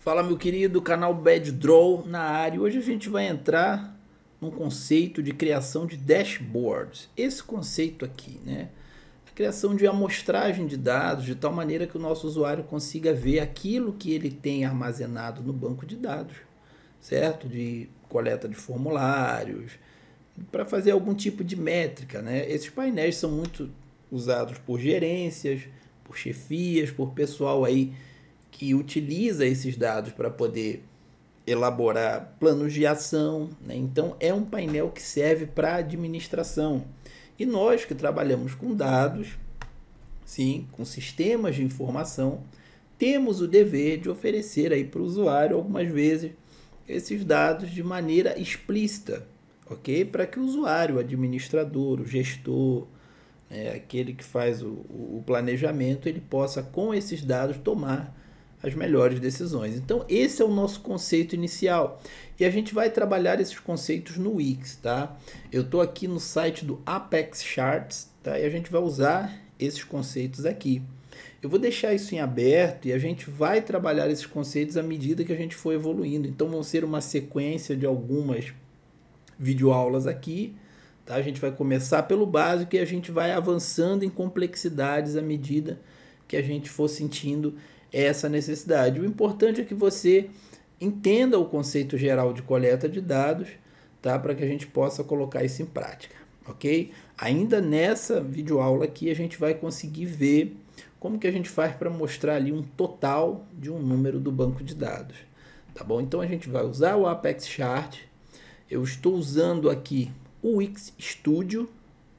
Fala, meu querido, canal Bad Draw na área. Hoje a gente vai entrar num conceito de criação de dashboards. Esse conceito aqui, né? A criação de amostragem de dados de tal maneira que o nosso usuário consiga ver aquilo que ele tem armazenado no banco de dados, certo? De coleta de formulários, para fazer algum tipo de métrica, né? Esses painéis são muito usados por gerências, por chefias, por pessoal aí que utiliza esses dados para poder elaborar planos de ação, né? Então é um painel que serve para administração. E nós que trabalhamos com dados, sim, com sistemas de informação, temos o dever de oferecer aí para o usuário algumas vezes esses dados de maneira explícita, ok? Para que o usuário, o administrador, o gestor, aquele que faz o planejamento, ele possa com esses dados tomar as melhores decisões. Então esse é o nosso conceito inicial e a gente vai trabalhar esses conceitos no Wix, tá? Eu estou aqui no site do Apex Charts, tá? E a gente vai usar esses conceitos aqui. Eu vou deixar isso em aberto e a gente vai trabalhar esses conceitos à medida que a gente for evoluindo. Então vão ser uma sequência de algumas videoaulas aqui, tá? A gente vai começar pelo básico e a gente vai avançando em complexidades à medida que a gente for sentindo essa necessidade. O importante é que você entenda o conceito geral de coleta de dados, tá? Para que a gente possa colocar isso em prática, ok? Ainda nessa videoaula aqui a gente vai conseguir ver como que a gente faz para mostrar ali um total de um número do banco de dados, tá bom? Então a gente vai usar o Apex Chart. Eu estou usando aqui o Wix Studio,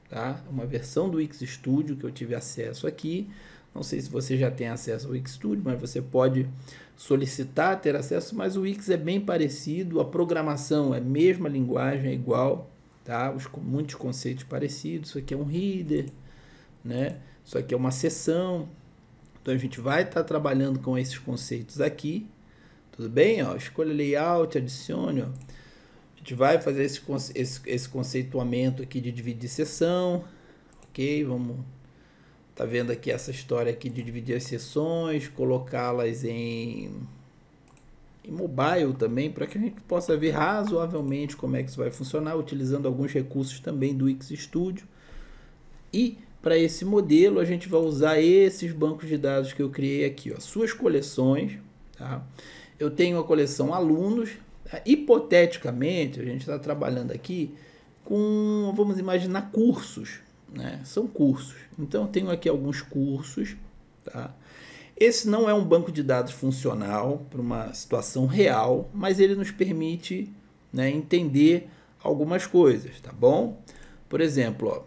tá? Uma versão do Wix Studio que eu tive acesso aqui. Não sei se você já tem acesso ao Wix Studio, mas você pode solicitar ter acesso, mas o Wix é bem parecido, a programação é a mesma linguagem, é igual, tá? Muitos conceitos parecidos. Isso aqui é um header, né? Isso aqui é uma seção. Então a gente vai estar trabalhando com esses conceitos aqui, tudo bem? Ó, escolha layout, adicione, ó. A gente vai fazer esse conceituamento aqui de dividir seção, ok? Vamos... Tá vendo aqui essa história aqui de dividir as sessões, colocá-las em mobile também, para que a gente possa ver razoavelmente como é que isso vai funcionar, utilizando alguns recursos também do Wix Studio. E para esse modelo a gente vai usar esses bancos de dados que eu criei aqui, ó, suas coleções, tá? Eu tenho a coleção alunos, tá? Hipoteticamente a gente está trabalhando aqui com, vamos imaginar, cursos, né? São cursos. Então eu tenho aqui alguns cursos, tá? Esse não é um banco de dados funcional para uma situação real, mas ele nos permite, né, entender algumas coisas, tá bom? Por exemplo, ó,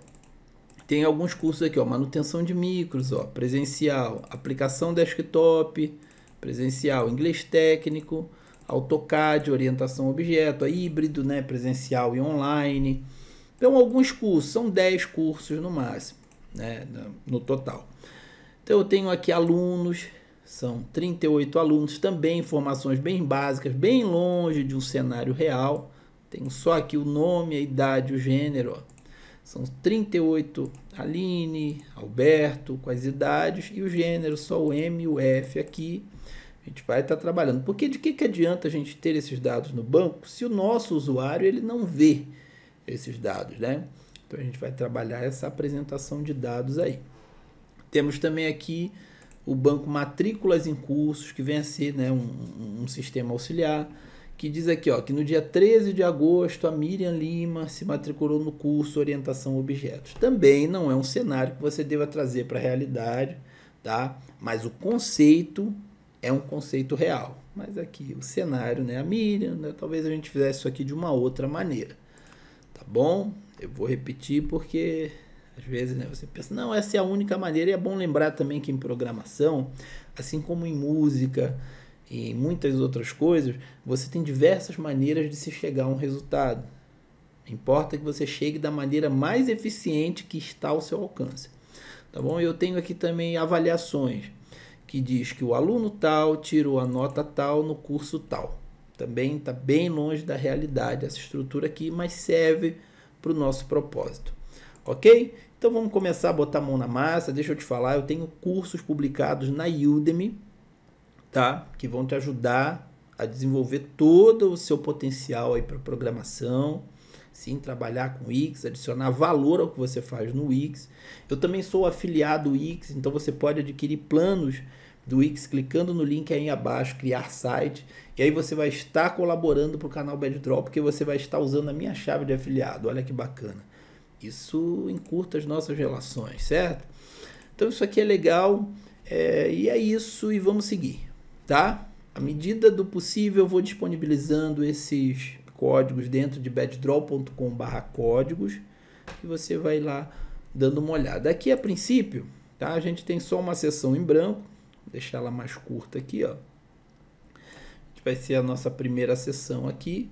tem alguns cursos aqui, ó, manutenção de micros, ó, presencial, aplicação desktop, presencial, inglês técnico, AutoCAD, orientação a objeto, híbrido, né, presencial e online. Então, alguns cursos, são 10 cursos no máximo, né, no total. Então, eu tenho aqui alunos, são 38 alunos, também informações bem básicas, bem longe de um cenário real. Tenho só aqui o nome, a idade, o gênero, ó. São 38, Aline, Alberto, com as idades e o gênero, só o M e o F aqui. A gente vai estar trabalhando. Porque de que adianta a gente ter esses dados no banco se o nosso usuário ele não vê esses dados, né? Então a gente vai trabalhar essa apresentação de dados aí. Temos também aqui o banco matrículas em cursos, que vem a ser, né, um sistema auxiliar, que diz aqui, ó, que no dia 13 de agosto a Miriam Lima se matriculou no curso Orientação a Objetos. Também não é um cenário que você deva trazer para a realidade, tá? Mas o conceito é um conceito real. Mas aqui o cenário, né, a Miriam, né, talvez a gente fizesse isso aqui de uma outra maneira. Tá bom? Eu vou repetir porque às vezes, né, você pensa, não, essa é a única maneira. E é bom lembrar também que em programação, assim como em música e muitas outras coisas, você tem diversas maneiras de se chegar a um resultado. Importa que você chegue da maneira mais eficiente que está ao seu alcance. Tá bom? Eu tenho aqui também avaliações, que diz que o aluno tal tirou a nota tal no curso tal. Também está bem longe da realidade essa estrutura aqui, mas serve para o nosso propósito. Ok? Então vamos começar a botar a mão na massa. Deixa eu te falar, eu tenho cursos publicados na Udemy, tá? Que vão te ajudar a desenvolver todo o seu potencial aí para programação, sim, trabalhar com Wix, adicionar valor ao que você faz no Wix. Eu também sou afiliado Wix, então você pode adquirir planos do Wix clicando no link aí abaixo, criar site, e aí você vai estar colaborando para o canal Bad Draw, porque você vai estar usando a minha chave de afiliado. Olha que bacana. Isso encurta as nossas relações, certo? Então isso aqui é legal, e é isso, e vamos seguir, tá? À medida do possível eu vou disponibilizando esses códigos dentro de baddraw.com/códigos e você vai lá dando uma olhada. Aqui a princípio, tá? A gente tem só uma seção em branco, vou deixar ela mais curta aqui, ó. Vai ser a nossa primeira seção aqui.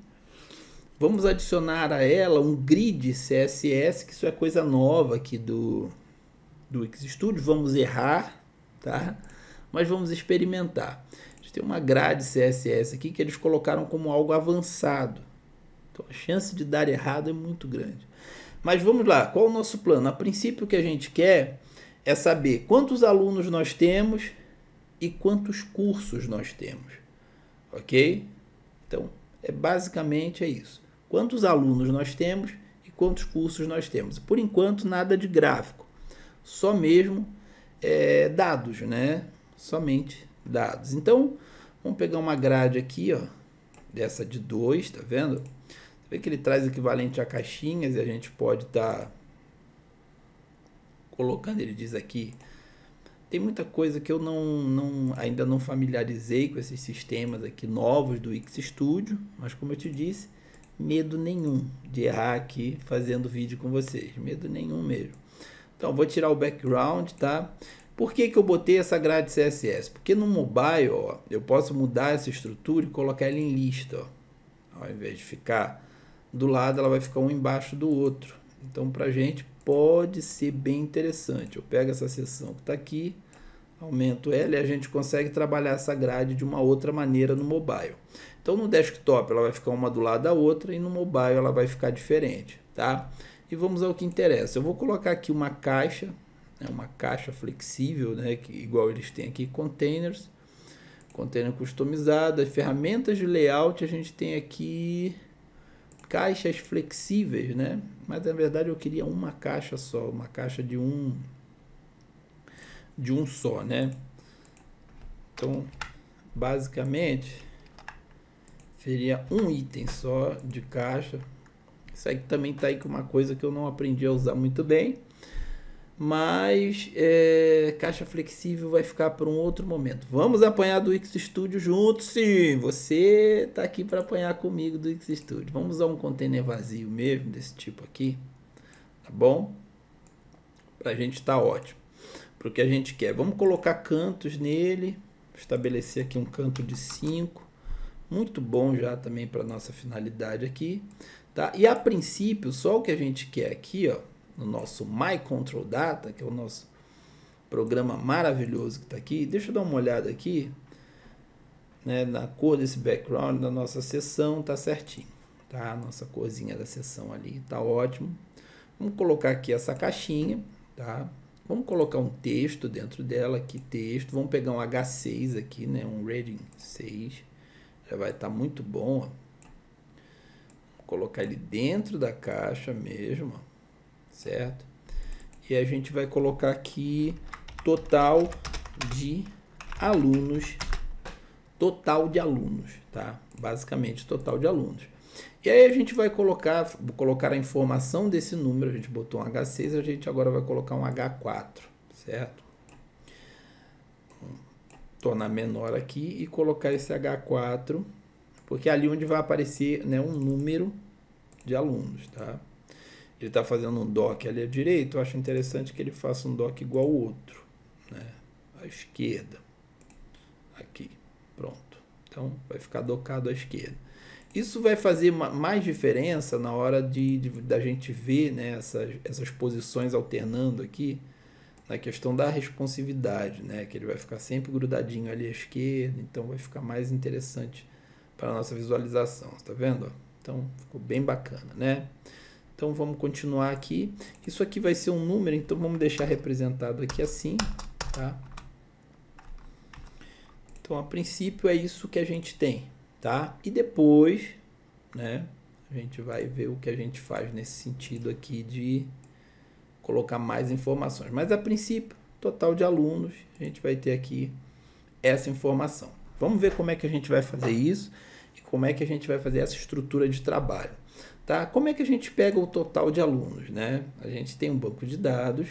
Vamos adicionar a ela um grid CSS, que isso é coisa nova aqui do Wix Studio. Vamos errar, tá? Mas vamos experimentar. A gente tem uma grade CSS aqui que eles colocaram como algo avançado. Então a chance de dar errado é muito grande. Mas vamos lá, qual é o nosso plano? A princípio o que a gente quer é saber quantos alunos nós temos e quantos cursos nós temos. Ok? Então, basicamente é isso. Quantos alunos nós temos e quantos cursos nós temos. Por enquanto, nada de gráfico. Só mesmo dados, né? Somente dados. Então, vamos pegar uma grade aqui, ó, dessa de 2, tá vendo? Você vê que ele traz equivalente a caixinhas e a gente pode estar colocando, ele diz aqui, tem muita coisa que eu ainda não familiarizei com esses sistemas aqui novos do Wix Studio, mas como eu te disse, medo nenhum de errar aqui fazendo vídeo com vocês, medo nenhum mesmo. Então, vou tirar o background, tá? Por que eu botei essa grade CSS? Porque no mobile, ó, eu posso mudar essa estrutura e colocar ela em lista, ó. Ao invés de ficar do lado, ela vai ficar um embaixo do outro. Então, para a gente pode ser bem interessante. Eu pego essa seção que está aqui, aumento ela e a gente consegue trabalhar essa grade de uma outra maneira no mobile. Então, no desktop ela vai ficar uma do lado da outra e no mobile ela vai ficar diferente, tá? E vamos ao que interessa. Eu vou colocar aqui uma caixa, né, uma caixa flexível, né, que, igual eles têm aqui, containers, container customizada, ferramentas de layout, a gente tem aqui caixas flexíveis, né? Mas na verdade eu queria uma caixa só, uma caixa de um só, né? Então, basicamente seria um item só de caixa. Isso aí também tá aí com uma coisa que eu não aprendi a usar muito bem, mas caixa flexível vai ficar para um outro momento. Vamos apanhar do Wix Studio juntos, sim. Você tá aqui para apanhar comigo do Wix Studio. Vamos usar um container vazio mesmo, desse tipo aqui, tá bom? Pra gente tá ótimo. Pro que a gente quer. Vamos colocar cantos nele, estabelecer aqui um canto de 5. Muito bom já também para nossa finalidade aqui, tá? E a princípio, só o que a gente quer aqui, ó, no nosso My Control Data, que é o nosso programa maravilhoso que está aqui. Deixa eu dar uma olhada aqui, né, na cor desse background da nossa seção, tá certinho, tá? A nossa corzinha da seção ali tá ótimo. Vamos colocar aqui essa caixinha, tá? Vamos colocar um texto dentro dela aqui, texto. Vamos pegar um H6 aqui, né, um Reading 6. Já vai estar muito bom, ó. Vou colocar ele dentro da caixa mesmo, ó. Certo? E a gente vai colocar aqui total de alunos, tá? Basicamente total de alunos. E aí a gente vai colocar a informação desse número. A gente botou um H6, a gente agora vai colocar um H4, certo? Tornar menor aqui e colocar esse H4, porque é ali onde vai aparecer, né, um número de alunos, tá? Ele está fazendo um dock ali à direita, eu acho interessante que ele faça um dock igual ao outro, né? À esquerda, aqui, pronto. Então, vai ficar dockado à esquerda. Isso vai fazer mais diferença na hora da gente ver, né, essas posições alternando aqui, na questão da responsividade, né, que ele vai ficar sempre grudadinho ali à esquerda, então vai ficar mais interessante para a nossa visualização, tá vendo? Então, ficou bem bacana, né? Então, vamos continuar aqui. Isso aqui vai ser um número, então vamos deixar representado aqui assim, tá? Então, a princípio, é isso que a gente tem, tá? E depois, né, a gente vai ver o que a gente faz nesse sentido aqui de colocar mais informações. Mas a princípio, total de alunos, a gente vai ter aqui essa informação. Vamos ver como é que a gente vai fazer isso e como é que a gente vai fazer essa estrutura de trabalho. Tá? Como é que a gente pega o total de alunos? Né? A gente tem um banco de dados,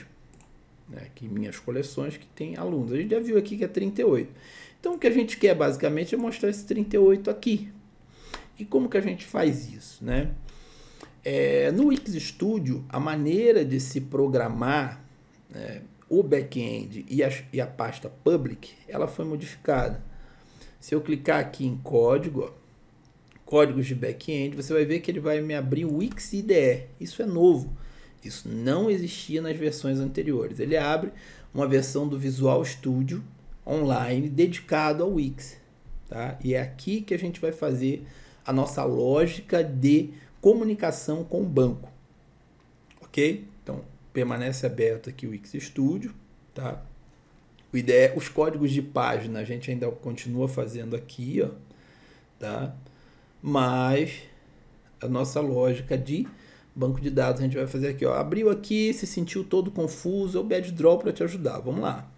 né, aqui minhas coleções, que tem alunos. A gente já viu aqui que é 38. Então o que a gente quer basicamente é mostrar esse 38 aqui. E como que a gente faz isso? Né? No Wix Studio, a maneira de se programar, né, o back-end e a pasta public, ela foi modificada. Se eu clicar aqui em código, ó, códigos de back-end, você vai ver que ele vai me abrir o Wix IDE. Isso é novo. Isso não existia nas versões anteriores. Ele abre uma versão do Visual Studio online dedicado ao Wix. Tá? E é aqui que a gente vai fazer a nossa lógica de comunicação com o banco. Ok? Então, permanece aberto aqui o Wix Studio. Tá? O IDE, os códigos de página a gente ainda continua fazendo aqui, ó, tá? Mas a nossa lógica de banco de dados a gente vai fazer aqui, ó. Abriu aqui, se sentiu todo confuso, é o BadDraw para te ajudar. Vamos lá.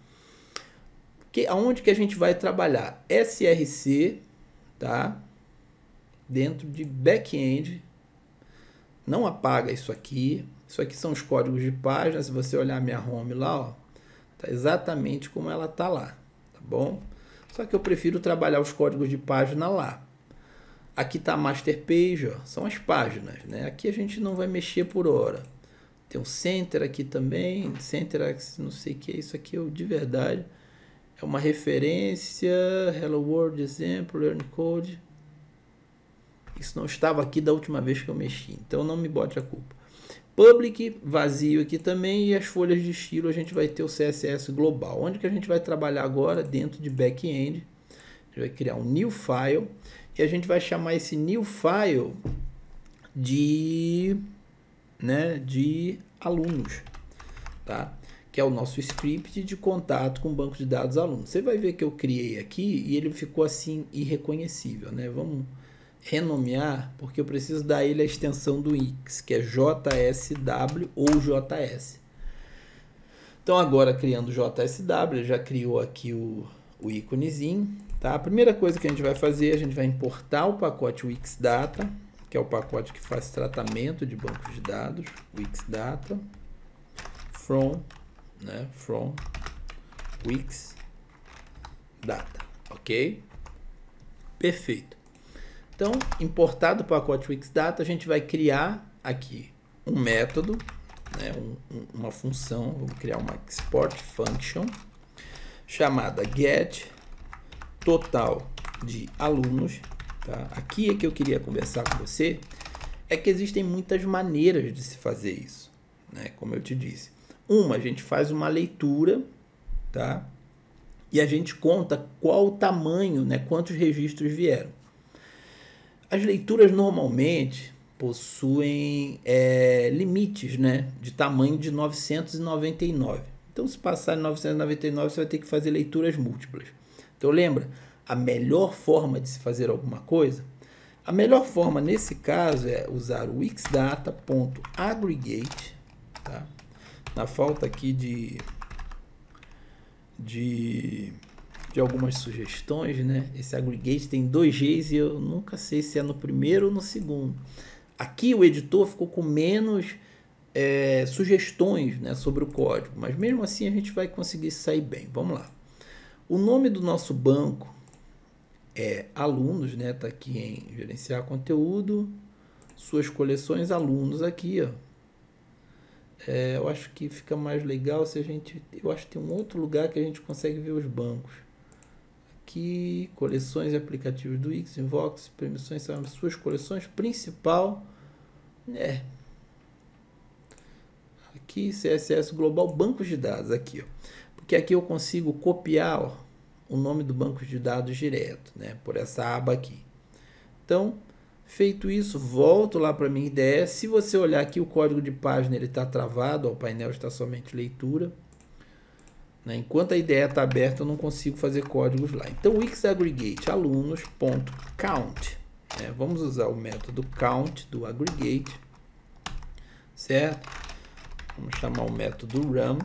Aonde que a gente vai trabalhar? SRC, tá? Dentro de back-end. Não apaga isso aqui. Isso aqui são os códigos de página. Se você olhar minha home lá, ó, tá exatamente como ela tá lá, tá bom? Só que eu prefiro trabalhar os códigos de página lá. Aqui tá a master page, ó, são as páginas, né? Aqui a gente não vai mexer por hora. Tem um center aqui também, center, não sei o que é isso aqui, de verdade. É uma referência, hello world, exemplo, learn code. Isso não estava aqui da última vez que eu mexi, então não me bote a culpa. Public, vazio aqui também, e as folhas de estilo a gente vai ter o CSS global. Onde que a gente vai trabalhar agora? Dentro de back-end. A gente vai criar um new file, e a gente vai chamar esse new file de alunos, tá? Que é o nosso script de contato com o banco de dados alunos. Você vai ver que eu criei aqui e ele ficou assim irreconhecível, né? Vamos renomear, porque eu preciso dar ele a extensão do Wix, que é JSW ou JS. Então agora criando JSW, ele já criou aqui o íconezinho, tá? A primeira coisa que a gente vai fazer, a gente vai importar o pacote Wixdata, que é o pacote que faz tratamento de bancos de dados, Wixdata, from Wixdata, ok? Perfeito. Então, importado o pacote Wixdata, a gente vai criar aqui um método, né, uma função, vamos criar uma export function, chamada get total de alunos. Tá? Aqui é que eu queria conversar com você, é que existem muitas maneiras de se fazer isso, né? Como eu te disse. A gente faz uma leitura, tá? E a gente conta qual o tamanho, né? Quantos registros vieram. As leituras normalmente possuem limites, né? De tamanho de 999. Então, se passar de 999, você vai ter que fazer leituras múltiplas. Então, lembra? A melhor forma de se fazer alguma coisa, a melhor forma nesse caso é usar o wixdata.aggregate, tá? Na falta aqui de algumas sugestões, né? Esse aggregate tem 2 Gs e eu nunca sei se é no primeiro ou no segundo. Aqui o editor ficou com menos sugestões, né, sobre o código, mas mesmo assim a gente vai conseguir sair bem. Vamos lá. O nome do nosso banco é alunos, né? Tá aqui em gerenciar conteúdo, suas coleções, alunos aqui, ó. Eu acho que fica mais legal se eu acho que tem um outro lugar que a gente consegue ver os bancos. Aqui, coleções e aplicativos do Wix, Invox, permissões, são as suas coleções principal, aqui CSS global, bancos de dados aqui, ó. Porque aqui eu consigo copiar, ó, o nome do banco de dados direto, né, por essa aba aqui. Então, feito isso, volto lá para minha IDE. Se você olhar aqui o código de página, ele está travado, ó, o painel está somente leitura. né? Enquanto a IDE está aberta, eu não consigo fazer códigos lá. Então, o xaggregate alunos.count, né? Vamos usar o método count do aggregate, certo? Vamos chamar o método run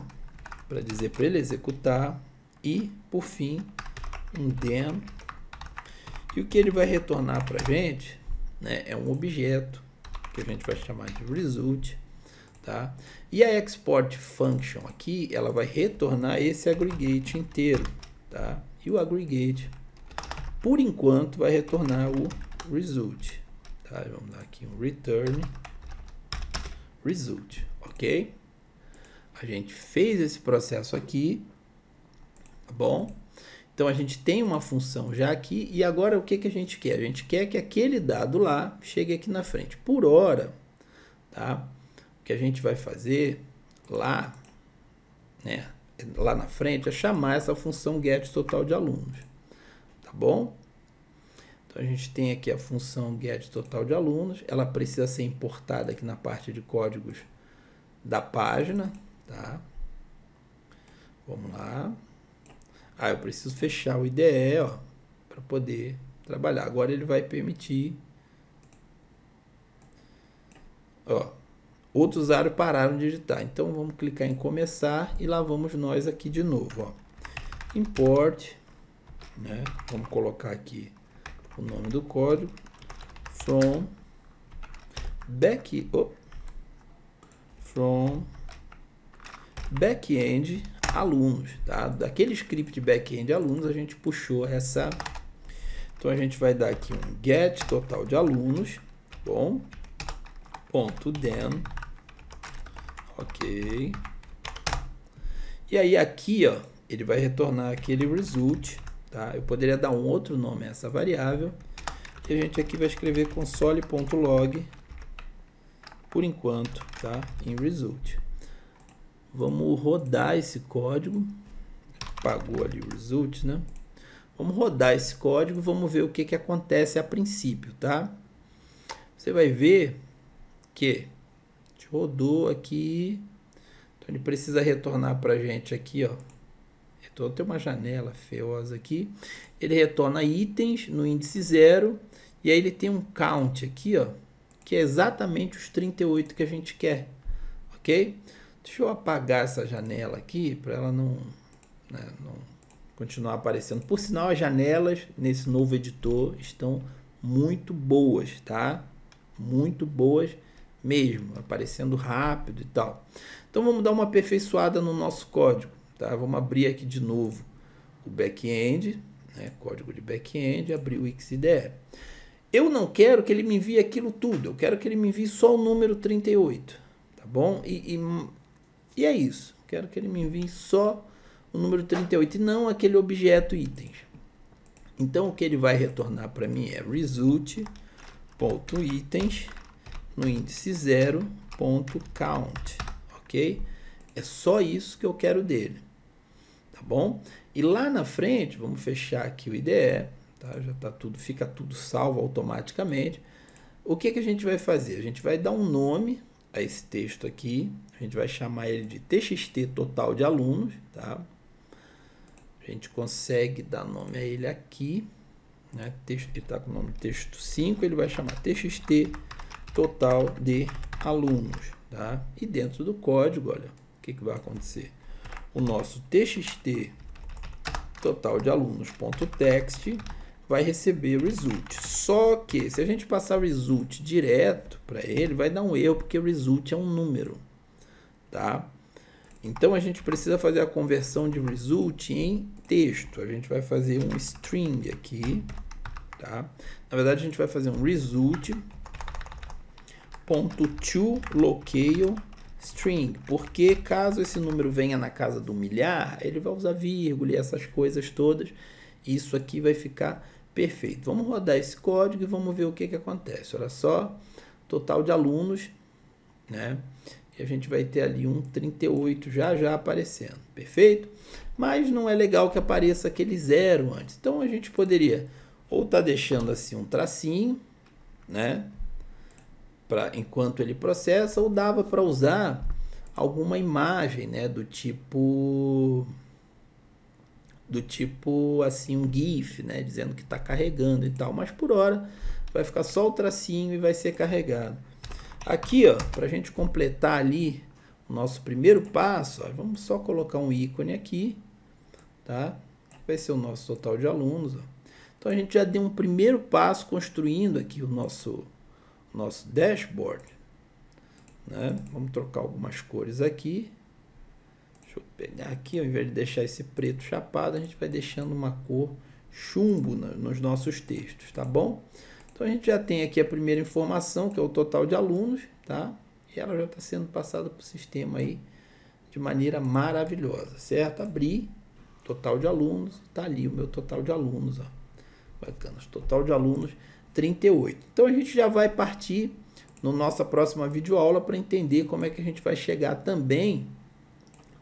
para dizer para ele executar e, por fim, um then. E o que ele vai retornar para a gente, né, é um objeto que a gente vai chamar de result, tá? E a export function aqui, ela vai retornar esse aggregate inteiro, tá? E o aggregate, por enquanto, vai retornar o result, tá? Vamos dar aqui um return result, ok? A gente fez esse processo aqui, tá bom? Então, a gente tem uma função já aqui, e agora o que, que a gente quer? A gente quer que aquele dado lá chegue aqui na frente. Por hora, tá? O que a gente vai fazer lá, né, lá na frente, é chamar essa função getTotal de alunos, tá bom? Então, a gente tem aqui a função getTotal de alunos, ela precisa ser importada aqui na parte de códigos da página, tá? Vamos lá. Ah, eu preciso fechar o IDE, ó, para poder trabalhar. Agora ele vai permitir. Ó, outros usuários pararam de digitar. Então vamos clicar em começar e lá vamos nós aqui de novo, ó. Import, né? Vamos colocar aqui o nome do código from backend alunos, tá? Daquele script backend alunos a gente puxou essa. Então a gente vai dar aqui um get total de alunos, bom, ponto then, ok. E aí aqui, ó, ele vai retornar aquele result, tá? Eu poderia dar um outro nome a essa variável. E a gente aqui vai escrever console.log por enquanto, tá? Em result. Vamos rodar esse código. Apagou ali o result, né? Vamos rodar esse código, vamos ver o que, que acontece a princípio, tá? Você vai ver que a gente rodou aqui. Então ele precisa retornar para a gente aqui, ó. Então tem uma janela feiosa aqui. Ele retorna itens no índice 0. E aí ele tem um count aqui, ó, que é exatamente os 38 que a gente quer, ok? Deixa eu apagar essa janela aqui para ela não continuar aparecendo. Por sinal, as janelas nesse novo editor estão muito boas, tá? Muito boas mesmo, aparecendo rápido e tal. Então vamos dar uma aperfeiçoada no nosso código, tá? Vamos abrir aqui de novo o back-end, né? Código de back-end, abrir o XIDE. Eu não quero que ele me envie aquilo tudo, eu quero que ele me envie só o número 38, tá bom? E é isso, quero que ele me envie só o número 38 e não aquele objeto itens. Então, o que ele vai retornar para mim é result.itens no índice 0.count, ok? É só isso que eu quero dele, tá bom? E lá na frente, vamos fechar aqui o IDE, tá? Já tá tudo, fica tudo salvo automaticamente. O que que a gente vai fazer? A gente vai dar um nome a esse texto aqui, a gente vai chamar ele de txt total de alunos, tá? A gente consegue dar nome a ele aqui, né? Ele está com o nome texto 5, ele vai chamar txt total de alunos, tá? E dentro do código, olha, o que que vai acontecer? O nosso txt total de alunos.text vai receber result. Só que se a gente passar result direto para ele, vai dar um erro, porque result é um número, tá? Então a gente precisa fazer a conversão de result em texto. A gente vai fazer um string aqui, tá? Na verdade a gente vai fazer um result.toLocaleString, porque caso esse número venha na casa do milhar, ele vai usar vírgula e essas coisas todas. Isso aqui vai ficar perfeito. Vamos rodar esse código e vamos ver o que que acontece. Olha só, total de alunos, né? E a gente vai ter ali um 38 já aparecendo, perfeito? Mas não é legal que apareça aquele 0 antes. Então a gente poderia ou tá deixando assim um tracinho, né? Enquanto ele processa, ou dava para usar alguma imagem, né? Do tipo do tipo assim um GIF, né, dizendo que está carregando e tal, mas por hora vai ficar só o tracinho e vai ser carregado. Aqui, ó, para a gente completar ali o nosso primeiro passo, ó, vamos só colocar um ícone aqui, tá? Vai ser o nosso total de alunos, ó. Então a gente já deu um primeiro passo construindo aqui o nosso dashboard, né? Vamos trocar algumas cores aqui. Deixa eu pegar aqui, ao invés de deixar esse preto chapado, a gente vai deixando uma cor chumbo nos nossos textos, tá bom? Então a gente já tem aqui a primeira informação, que é o total de alunos, tá? E ela já está sendo passada para o sistema aí de maneira maravilhosa, certo? Abri, total de alunos, tá ali o meu total de alunos, ó. Bacana, total de alunos 38. Então a gente já vai partir na nossa próxima videoaula para entender como é que a gente vai chegar também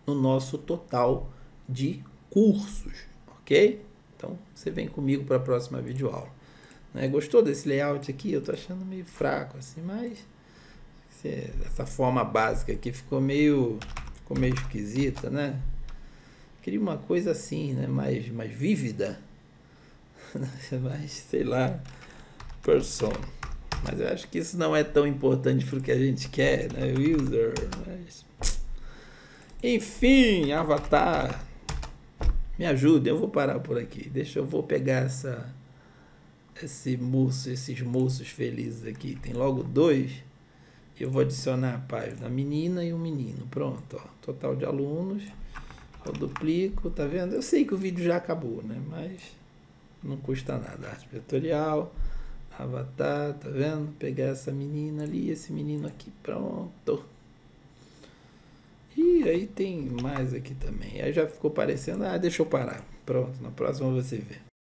no nosso total de cursos, ok? Então você vem comigo para a próxima videoaula. Né? Gostou desse layout aqui? Eu tô achando meio fraco assim, mas essa forma básica aqui ficou meio esquisita, né? Queria uma coisa assim, né? mais vívida, mais, sei lá, person. Mas eu acho que isso não é tão importante para o que a gente quer, né? User, mas... Enfim, avatar. Me ajude, eu vou parar por aqui. Eu vou pegar esses moços felizes aqui. Tem logo 2. Eu vou adicionar a página, a menina e o menino. Pronto, ó. Total de alunos. Eu duplico, tá vendo? Eu sei que o vídeo já acabou, né? Mas não custa nada. Arte vetorial, avatar, tá vendo? Pegar essa menina ali, esse menino aqui. Pronto. E aí tem mais aqui também. Aí já ficou parecendo, deixa eu parar. Pronto, na próxima você vê.